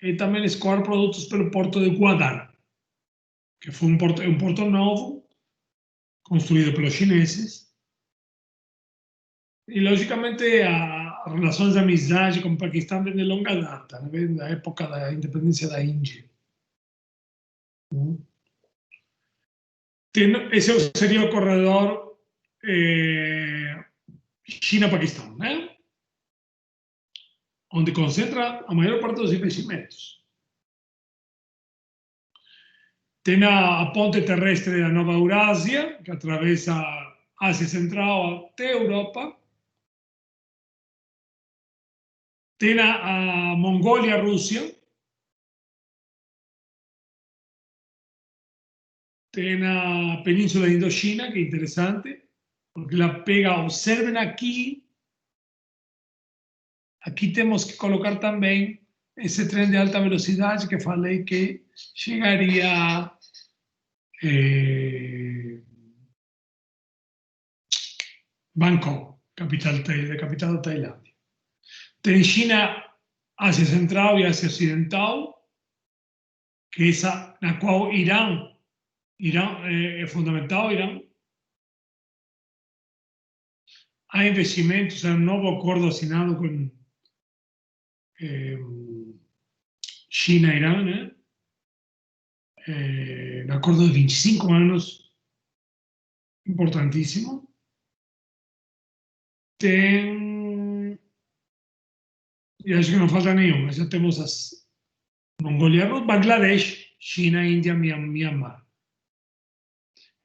é também escoar produtos pelo porto de Gwadar, que foi um porto novo, construído pelos chineses. E, logicamente, relações de amizade com o Paquistão vem de longa data, né? Vem da época da independência da Índia. Esse seria o corredor China-Paquistão, né? Onde concentra a maior parte dos investimentos. Tem a ponte terrestre da Nova Eurásia, que atravessa a Ásia Central até a Europa. Tem a Mongólia-Rússia. Tem a Península de Indochina, que é interessante, porque ela pega, observem aqui. Aqui temos que colocar também esse trem de alta velocidade que falei que chegaria a Bangkok, capital da Tailândia. Tem China, Ásia Central e Ásia Ocidental, que é essa na qual Irã é fundamental. Irã. Há investimentos, há um novo acordo assinado com China e Irã, né? Um acordo de 25 anos, importantíssimo. Tem, e acho que não falta nenhuma, já temos as Mongólia, Bangladesh, China, Índia, Myanmar.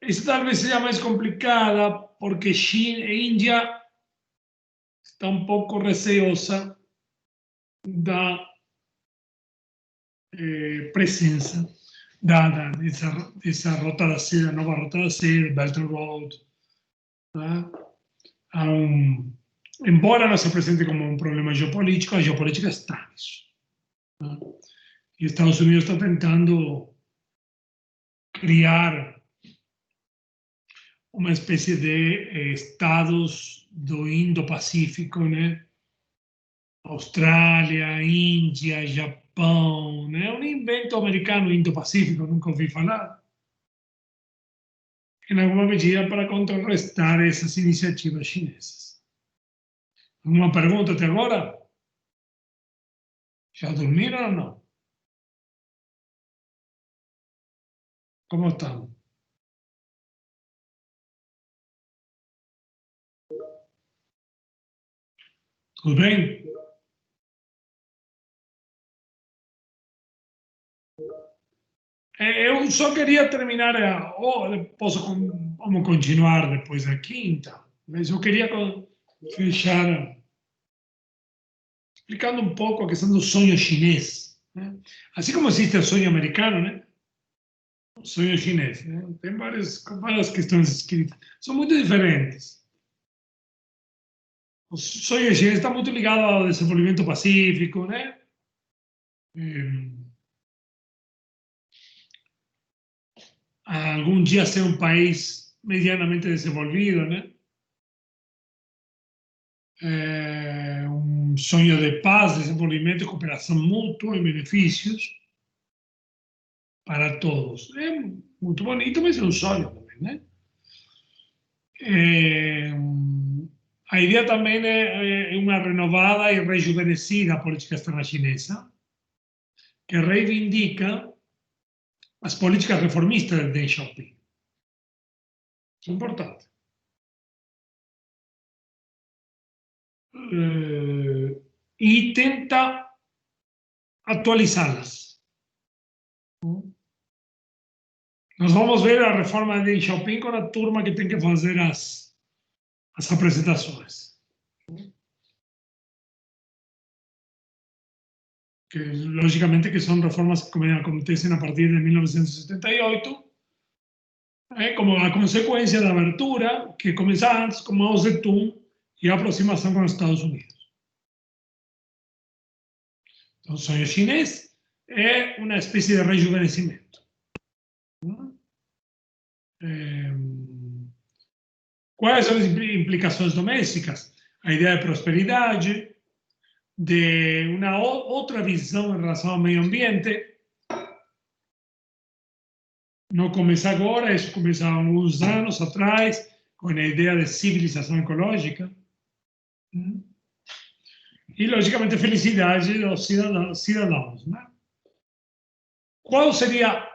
Esta talvez seja mais complicada porque China e Índia está um pouco receosa da presença dessa rota da seda, nova rota da seda, Belt and Road. Tá? Embora não se apresente como um problema geopolítico, a geopolítica está nisso. Tá? E Estados Unidos está tentando criar uma espécie de estados do Indo-Pacífico, né? Austrália, Índia, Japão, né? Um invento americano Indo-Pacífico, nunca ouvi falar. Em alguma medida para contrarrestar essas iniciativas chinesas. Alguma pergunta até agora? Já dormiram ou não? Como estão? Tudo bem? Eu só queria terminar, vamos continuar depois da quinta, mas eu queria fechar explicando um pouco a questão do sonho chinês. Né? Assim como existe o sonho americano, né? O sonho chinês. Né? Tem várias questões escritas. São muito diferentes. O sonho chinês está muito ligado ao desenvolvimento pacífico, né? A algum dia ser um país medianamente desenvolvido, né? Um sonho de paz, desenvolvimento e cooperação mútua e benefícios para todos. É muito bonito, mas é um sonho também, né? A ideia também é uma renovada e rejuvenescida política externa chinesa, que reivindica as políticas reformistas de Deng Xiaoping. Isso é importante. E tenta atualizá-las. Nós vamos ver a reforma de Deng Xiaoping com a turma que tem que fazer as apresentações. Que, logicamente, que são reformas que acontecem a partir de 1978, como a consequência da abertura, que começa antes com Mao Zedong e a aproximação com os Estados Unidos. Então, o sonho chinês é uma espécie de rejuvenescimento. Quais são as implicações domésticas? A ideia de prosperidade, de uma outra visão em relação ao meio ambiente. Não começa agora, isso começa há alguns anos atrás, com a ideia de civilização ecológica. e, logicamente, felicidade dos cidadãos, né? Qual seria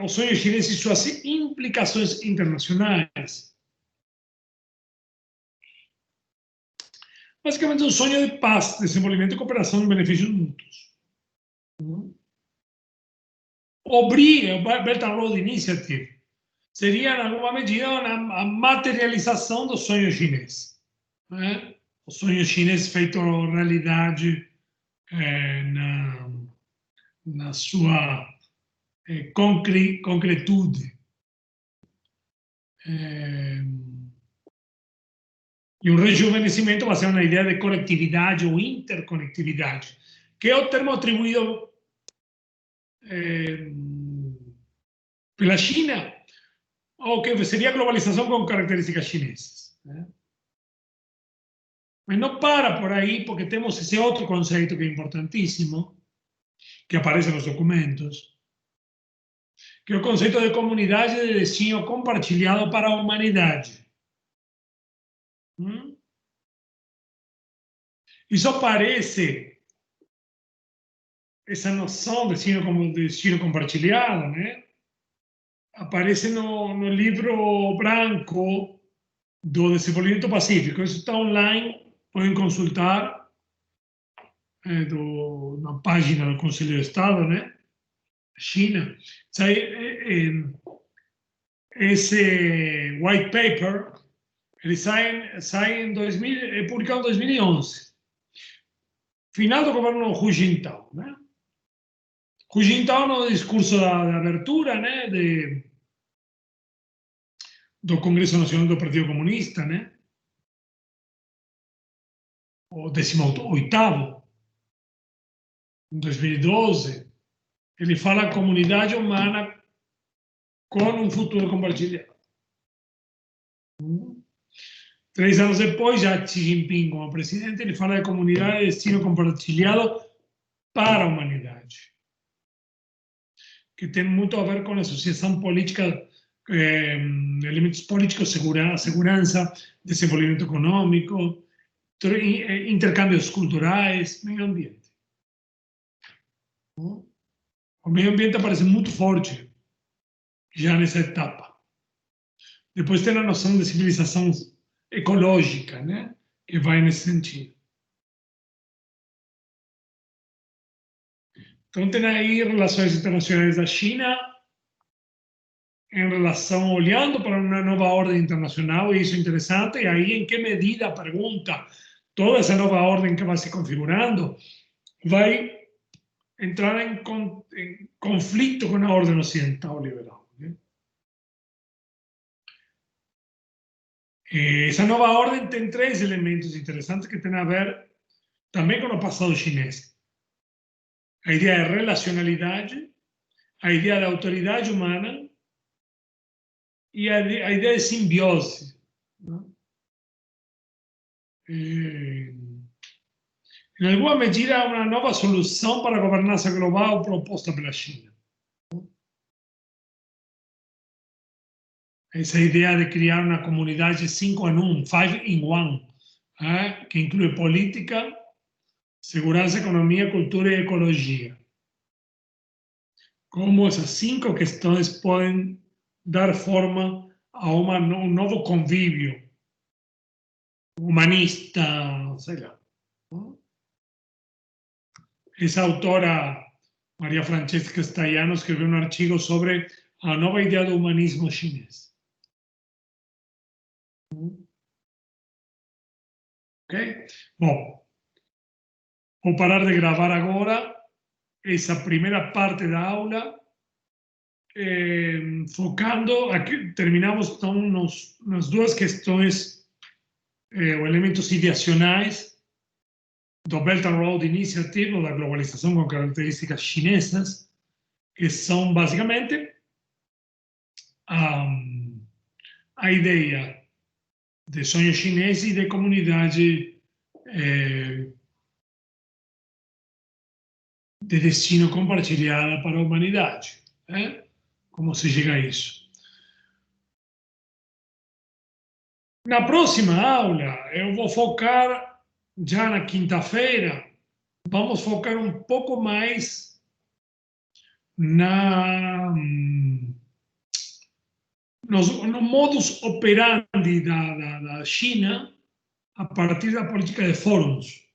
o sonho chinês e suas implicações internacionais? Basicamente, um sonho de paz, desenvolvimento e cooperação em benefícios mútuos. O BRI, o Belt and Road Initiative, seria, em alguma medida, a materialização do sonho chinês, né? O sonho chinês feito realidade na sua concretude. E um rejuvenescimento baseado na ideia de conectividade ou interconectividade, que é o termo atribuído pela China, ou que seria a globalização com características chinesas, né? Mas não para por aí, porque temos esse outro conceito que é importantíssimo, que aparece nos documentos, que é o conceito de comunidade de destino compartilhado para a humanidade. Isso aparece, essa noção de destino compartilhado, né? Aparece no livro branco do Desenvolvimento Pacífico. Isso está online, podem consultar na página do Conselho de Estado, né? China. Esse white paper, ele sai em 2000, é publicado em 2011. Final do governo Hu Jintao, né? Hu Jintao, no discurso de abertura, né, do Congresso Nacional do Partido Comunista, né? O 18º, em 2012, ele fala comunidade humana com um futuro compartilhado. 3 anos depois, já Xi Jinping como presidente, ele fala de comunidade de destino compartilhado para a humanidade, que tem muito a ver com a associação política, elementos políticos, segurança, desenvolvimento econômico, intercâmbios culturais, meio ambiente. O meio ambiente aparece muito forte já nessa etapa. Depois tem a noção de civilização ecológica, né, que vai nesse sentido. Então, tem aí relações internacionais da China em relação, olhando para uma nova ordem internacional, e isso é interessante, e aí em que medida, a pergunta, toda essa nova ordem que vai se configurando, vai entrar em conflito com a ordem ocidental liberal, né? Essa nova ordem tem 3 elementos interessantes que têm a ver também com o passado chinês. A ideia de relacionalidade, a ideia de autoridade humana e a ideia de simbiose, né? Em alguma medida, uma nova solução para a governança global proposta pela China. Essa ideia de criar uma comunidade 5 em 1, 5 in 1, que inclui política, segurança, economia, cultura e ecologia. Como essas 5 questões podem dar forma a um novo convívio humanista, sei lá. Essa autora, Maria Francesca Staiano, escreveu um artigo sobre a nova ideia do humanismo chinês. Ok? Bom, vou parar de gravar agora essa primeira parte da aula, focando, aqui terminamos então nas 2 questões, ou elementos ideacionais do Belt and Road Initiative, ou da globalização com características chinesas, que são basicamente a ideia de sonho chinês e de comunidade de destino compartilhada para a humanidade, né? Como se chega a isso? Na próxima aula, eu vou focar já na quinta-feira, vamos focar um pouco mais no modus operandi da China a partir da política de fóruns.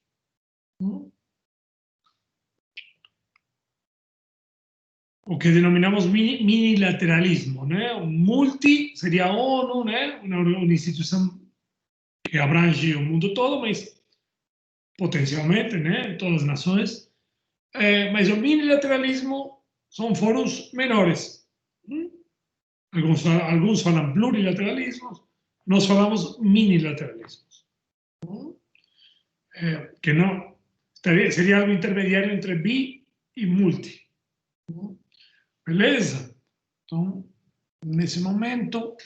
O que denominamos minilateralismo, né? O multi seria a ONU, né? Uma instituição que abrange o mundo todo, mas potencialmente, né? Todas as nações. Mas o minilateralismo são fóruns menores. Alguns falam plurilateralismo, nós falamos minilateralismos. Que não seria algo intermediário entre bi e multi. Beleza? Então, nesse momento,